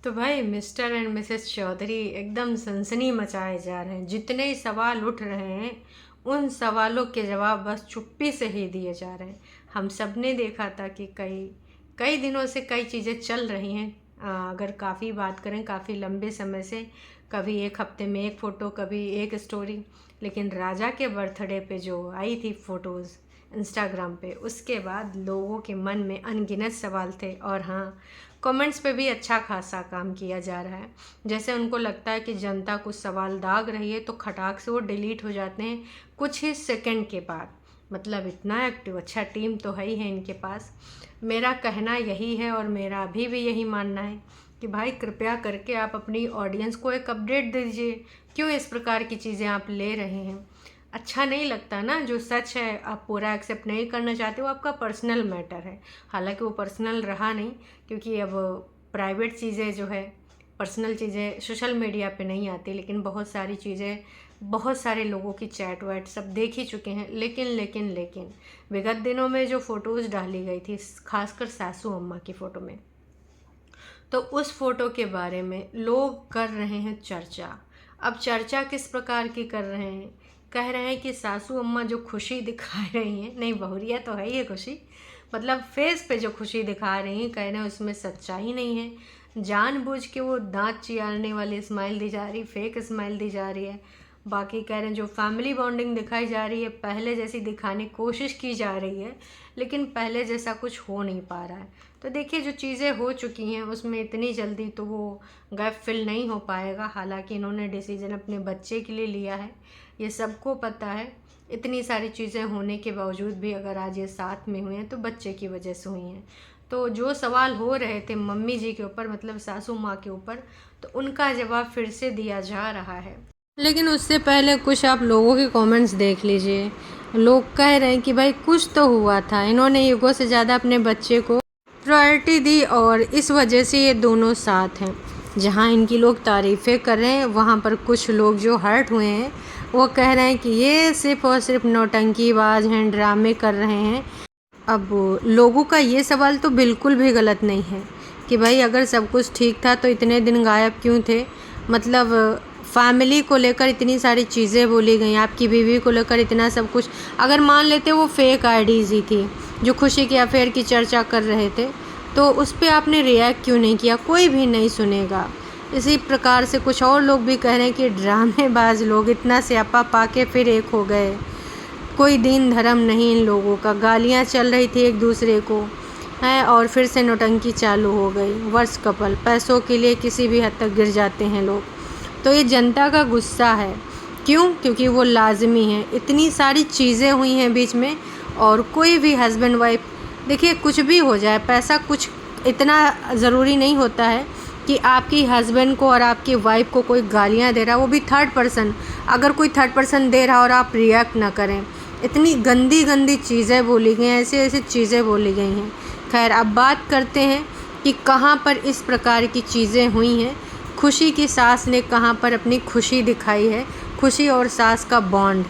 तो भाई mister and Mrs Chaudhary एकदम सनसनी मचाए जा रहे हैं। जितने सवाल उठ रहे हैं उन सवालों के जवाब बस चुप्पी से ही दिए जा रहे हैं। हम सब ने देखा था कि कई कई दिनों से कई चीज़ें चल रही हैं। अगर काफ़ी बात करें काफ़ी लंबे समय से, कभी एक हफ्ते में एक फ़ोटो, कभी एक स्टोरी। लेकिन राजा के बर्थडे पे जो आई थी फ़ोटोज़ इंस्टाग्राम पे, उसके बाद लोगों के मन में अनगिनत सवाल थे। और हाँ, कमेंट्स पे भी अच्छा खासा काम किया जा रहा है। जैसे उनको लगता है कि जनता कुछ सवाल दाग रही है तो खटाक से वो डिलीट हो जाते हैं कुछ ही सेकंड के बाद। मतलब इतना एक्टिव, अच्छा टीम तो है ही है इनके पास। मेरा कहना यही है और मेरा अभी भी यही मानना है कि भाई कृपया करके आप अपनी ऑडियंस को एक अपडेट दीजिए। क्यों इस प्रकार की चीज़ें आप ले रहे हैं? अच्छा नहीं लगता ना। जो सच है आप पूरा एक्सेप्ट नहीं करना चाहते, वो आपका पर्सनल मैटर है। हालांकि वो पर्सनल रहा नहीं, क्योंकि अब प्राइवेट चीज़ें जो है, पर्सनल चीज़ें सोशल मीडिया पे नहीं आती। लेकिन बहुत सारी चीज़ें, बहुत सारे लोगों की चैट वैट सब देख ही चुके हैं। लेकिन विगत दिनों में जो फ़ोटोज़ डाली गई थी, खासकर सासू अम्मा की फ़ोटो में, तो उस फोटो के बारे में लोग कर रहे हैं चर्चा। अब चर्चा किस प्रकार की कर रहे हैं? कह रहे हैं कि सासू अम्मा जो खुशी दिखा रही हैं, नहीं बहुरिया तो है ही खुशी, मतलब फेस पे जो खुशी दिखा रही हैं, कह रहे हैं उसमें सच्चाई नहीं है। जानबूझ के वो दांत चियारने वाली स्माइल दी जा रही, फेक स्माइल दी जा रही है। बाकी कह रहे हैं जो फैमिली बॉन्डिंग दिखाई जा रही है पहले जैसी दिखाने की कोशिश की जा रही है, लेकिन पहले जैसा कुछ हो नहीं पा रहा है। तो देखिए, जो चीज़ें हो चुकी हैं उसमें इतनी जल्दी तो वो गैप फिल नहीं हो पाएगा। हालांकि इन्होंने डिसीजन अपने बच्चे के लिए लिया है, ये सबको पता है। इतनी सारी चीज़ें होने के बावजूद भी अगर आज ये साथ में हुए हैं तो बच्चे की वजह से हुई हैं। तो जो सवाल हो रहे थे मम्मी जी के ऊपर, मतलब सासू माँ के ऊपर, तो उनका जवाब फिर से दिया जा रहा है। लेकिन उससे पहले कुछ आप लोगों के कमेंट्स देख लीजिए। लोग कह रहे हैं कि भाई कुछ तो हुआ था, इन्होंने ईगो से ज़्यादा अपने बच्चे को प्रायोरिटी दी और इस वजह से ये दोनों साथ हैं। जहाँ इनकी लोग तारीफ़ें कर रहे हैं, वहाँ पर कुछ लोग जो हर्ट हुए हैं वो कह रहे हैं कि ये सिर्फ़ और सिर्फ नौटंकीबाज हैं, ड्रामे कर रहे हैं। अब लोगों का ये सवाल तो बिल्कुल भी गलत नहीं है कि भाई अगर सब कुछ ठीक था तो इतने दिन गायब क्यों थे? मतलब फैमिली को लेकर इतनी सारी चीज़ें बोली गई, आपकी बीवी को लेकर इतना सब कुछ। अगर मान लेते वो फेक आईडीज़ ही थी जो खुशी के अफेयर की चर्चा कर रहे थे, तो उस पर आपने रिएक्ट क्यों नहीं किया? कोई भी नहीं सुनेगा। इसी प्रकार से कुछ और लोग भी कह रहे हैं कि ड्रामेबाज लोग इतना स्यापा पा के फिर एक हो गए। कोई दीन धर्म नहीं इन लोगों का। गालियाँ चल रही थी एक दूसरे को हैं और फिर से नौटंकी चालू हो गई। वर्ष कपल पैसों के लिए किसी भी हद तक गिर जाते हैं लोग। तो ये जनता का गुस्सा है। क्यों? क्योंकि वो लाजमी है। इतनी सारी चीज़ें हुई हैं बीच में और कोई भी हस्बैंड वाइफ, देखिए कुछ भी हो जाए, पैसा कुछ इतना ज़रूरी नहीं होता है कि आपकी हस्बैंड को और आपकी वाइफ को कोई गालियाँ दे रहा, वो भी थर्ड पर्सन, अगर कोई थर्ड पर्सन दे रहा और आप रिएक्ट ना करें। इतनी गंदी गंदी चीज़ें बोली गई हैं, ऐसी ऐसी चीज़ें बोली गई हैं। खैर, अब बात करते हैं कि कहाँ पर इस प्रकार की चीज़ें हुई हैं। खुशी की सास ने कहाँ पर अपनी खुशी दिखाई है, खुशी और सास का बॉन्ड,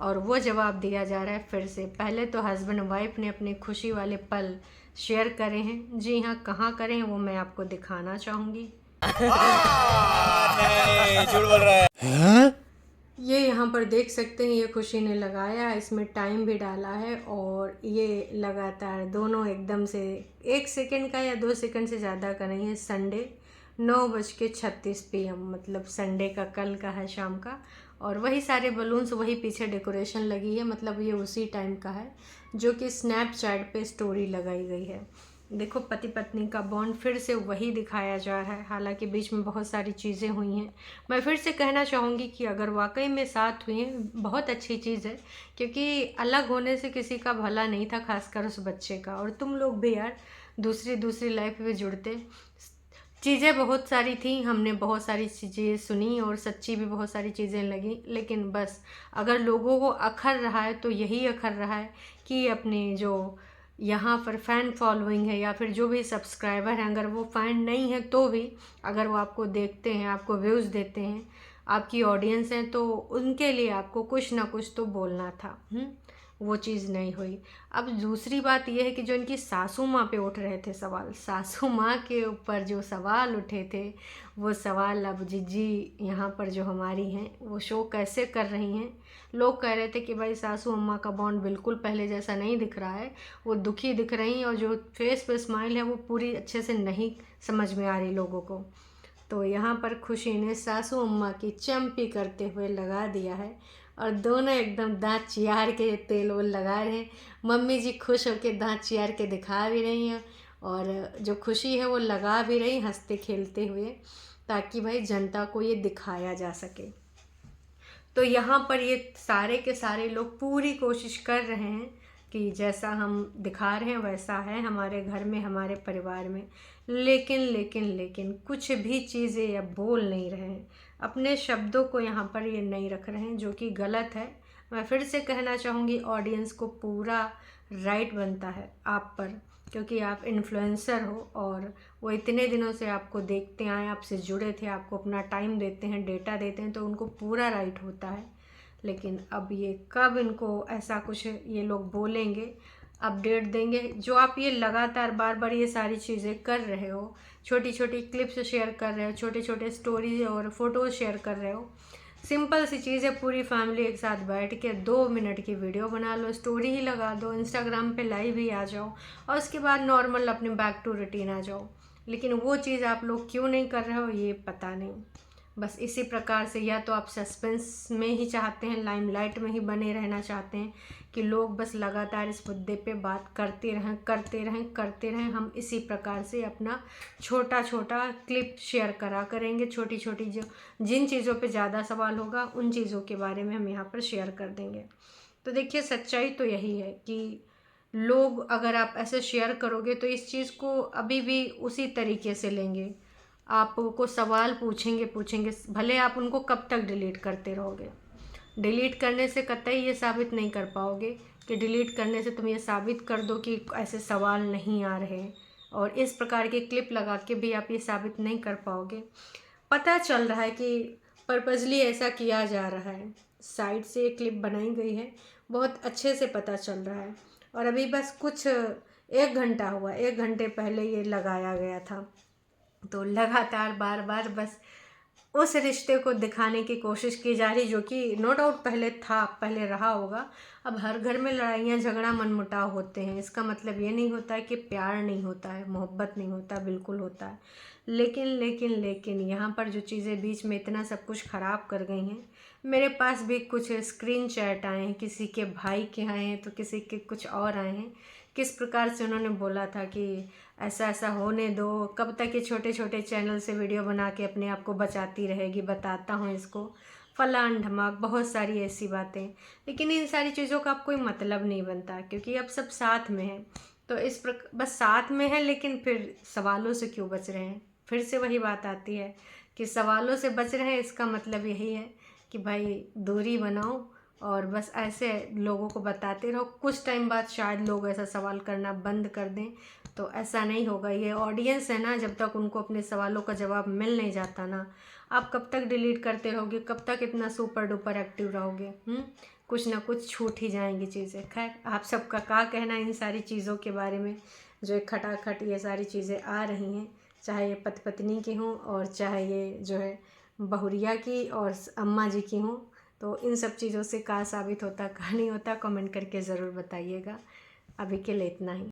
और वो जवाब दिया जा रहा है फिर से। पहले तो हस्बैंड वाइफ ने अपने खुशी वाले पल शेयर करे हैं। जी हाँ, कहाँ करे हैं वो मैं आपको दिखाना चाहूँगी। नहीं, झूठ बोल रहा है। ये यहाँ पर देख सकते हैं, ये खुशी ने लगाया है, इसमें टाइम भी डाला है और ये लगातार दोनों एकदम से 1 सेकंड का या 2 सेकंड से ज़्यादा का नहीं है। संडे 9:36 PM, मतलब संडे का कल का है शाम का। और वही सारे बलून्स, वही पीछे डेकोरेशन लगी है, मतलब ये उसी टाइम का है जो कि स्नैपचैट पे स्टोरी लगाई गई है। देखो, पति पत्नी का बॉन्ड फिर से वही दिखाया जा रहा है। हालांकि बीच में बहुत सारी चीज़ें हुई हैं। मैं फिर से कहना चाहूँगी कि अगर वाकई में साथ हुई हैं, बहुत अच्छी चीज़ है, क्योंकि अलग होने से किसी का भला नहीं था, खासकर उस बच्चे का। और तुम लोग भी यार दूसरी लाइफ में जुड़ते। चीज़ें बहुत सारी थी, हमने बहुत सारी चीज़ें सुनी और सच्ची भी बहुत सारी चीज़ें लगी। लेकिन बस अगर लोगों को अखर रहा है तो यही अखर रहा है कि अपने जो यहाँ पर फ़ैन फॉलोइंग है या फिर जो भी सब्सक्राइबर हैं, अगर वो फ़ैन नहीं है तो भी अगर वो आपको देखते हैं, आपको व्यूज़ देते हैं, आपकी ऑडियंस है, तो उनके लिए आपको कुछ ना कुछ तो बोलना था। वो चीज़ नहीं हुई। अब दूसरी बात ये है कि जो इनकी सासू माँ पे उठ रहे थे सवाल, सासू माँ के ऊपर जो सवाल उठे थे, वो सवाल अब जिज्जी यहाँ पर जो हमारी हैं वो शो कैसे कर रही हैं। लोग कह रहे थे कि भाई सासू अम्मा का बॉन्ड बिल्कुल पहले जैसा नहीं दिख रहा है, वो दुखी दिख रही हैं और जो फेस पे स्माइल है वो पूरी अच्छे से नहीं समझ में आ रही लोगों को। तो यहाँ पर खुशी ने सासू अम्मा की चंपी करते हुए लगा दिया है और दोनों एकदम दांत चियार के तेल वो लगा रहे हैं। मम्मी जी खुश होकर दांत चियार के दिखा भी रही हैं और जो खुशी है वो लगा भी रही हंसते खेलते हुए, ताकि भाई जनता को ये दिखाया जा सके। तो यहाँ पर ये सारे के सारे लोग पूरी कोशिश कर रहे हैं कि जैसा हम दिखा रहे हैं वैसा है हमारे घर में, हमारे परिवार में। लेकिन कुछ भी चीज़ें अब बोल नहीं रहे हैं, अपने शब्दों को यहाँ पर ये नहीं रख रहे हैं, जो कि गलत है। मैं फिर से कहना चाहूँगी, ऑडियंस को पूरा राइट बनता है आप पर, क्योंकि आप इन्फ्लुएंसर हो और वो इतने दिनों से आपको देखते आए, आपसे जुड़े थे, आपको अपना टाइम देते हैं, डेटा देते हैं, तो उनको पूरा राइट होता है। लेकिन अब ये कब इनको ऐसा कुछ ये लोग बोलेंगे, अपडेट देंगे। जो आप ये लगातार बार बार ये सारी चीज़ें कर रहे हो, छोटी छोटी क्लिप्स शेयर कर रहे हो, छोटे छोटे स्टोरीज और फोटोज़ शेयर कर रहे हो, सिंपल सी चीज़ है, पूरी फैमिली एक साथ बैठ के 2 मिनट की वीडियो बना लो, स्टोरी ही लगा दो, इंस्टाग्राम पे लाइव ही आ जाओ और उसके बाद नॉर्मल अपने बैक टू रूटीन आ जाओ। लेकिन वो चीज़ आप लोग क्यों नहीं कर रहे हो ये पता नहीं। बस इसी प्रकार से या तो आप सस्पेंस में ही चाहते हैं, लाइमलाइट में ही बने रहना चाहते हैं कि लोग बस लगातार इस मुद्दे पे बात करते रहें। हम इसी प्रकार से अपना छोटा छोटा क्लिप शेयर करा करेंगे, छोटी छोटी जो जिन चीज़ों पे ज़्यादा सवाल होगा उन चीज़ों के बारे में हम यहाँ पर शेयर कर देंगे। तो देखिए, सच्चाई तो यही है कि लोग अगर आप ऐसे शेयर करोगे तो इस चीज़ को अभी भी उसी तरीके से लेंगे, आपको सवाल पूछेंगे, भले आप उनको कब तक डिलीट करते रहोगे। डिलीट करने से कतई ये साबित नहीं कर पाओगे कि डिलीट करने से तुम ये साबित कर दो कि ऐसे सवाल नहीं आ रहे, और इस प्रकार के क्लिप लगा के भी आप ये साबित नहीं कर पाओगे। पता चल रहा है कि पर्पजली ऐसा किया जा रहा है, साइड से एक क्लिप बनाई गई है, बहुत अच्छे से पता चल रहा है। और अभी बस कुछ 1 घंटा हुआ, 1 घंटे पहले ये लगाया गया था। तो लगातार बार बार बस उस रिश्ते को दिखाने की कोशिश की जा रही, जो कि नो डाउट पहले रहा होगा। अब हर घर में लड़ाइयाँ झगड़ा मनमुटाव होते हैं, इसका मतलब ये नहीं होता है कि प्यार नहीं होता है, मोहब्बत नहीं होता, बिल्कुल होता है। लेकिन यहाँ पर जो चीज़ें बीच में इतना सब कुछ ख़राब कर गई हैं, मेरे पास भी कुछ स्क्रीन चैट आए हैं, किसी के भाई के आए हैं तो किसी के कुछ और आए हैं। किस प्रकार से उन्होंने बोला था कि ऐसा ऐसा होने दो, कब तक ये छोटे छोटे चैनल से वीडियो बना के अपने आप को बचाती रहेगी, बताता हूँ इसको, फलान ढमाक, बहुत सारी ऐसी बातें। लेकिन इन सारी चीज़ों का अब कोई मतलब नहीं बनता, क्योंकि अब सब साथ में है। तो इस प्रकार बस साथ में है, लेकिन फिर सवालों से क्यों बच रहे हैं। फिर से वही बात आती है कि सवालों से बच रहे हैं, इसका मतलब यही है कि भाई दूरी बनाओ और बस ऐसे लोगों को बताते रहो। कुछ टाइम बाद शायद लोग ऐसा सवाल करना बंद कर दें, तो ऐसा नहीं होगा। ये ऑडियंस है ना, जब तक उनको अपने सवालों का जवाब मिल नहीं जाता ना, आप कब तक डिलीट करते रहोगे, कब तक इतना सुपर डुपर एक्टिव रहोगे। कुछ ना कुछ छूट ही जाएंगी चीज़ें। खैर, आप सबका क्या कहना इन सारी चीज़ों के बारे में, जो खटाखट ये सारी चीज़ें आ रही हैं, चाहे ये पति पत्नी की हों और चाहे ये जो है बहुरिया की और अम्मा जी की हों। तो इन सब चीज़ों से क्या साबित होता, क्या नहीं होता, कमेंट करके ज़रूर बताइएगा। अभी के लिए इतना ही।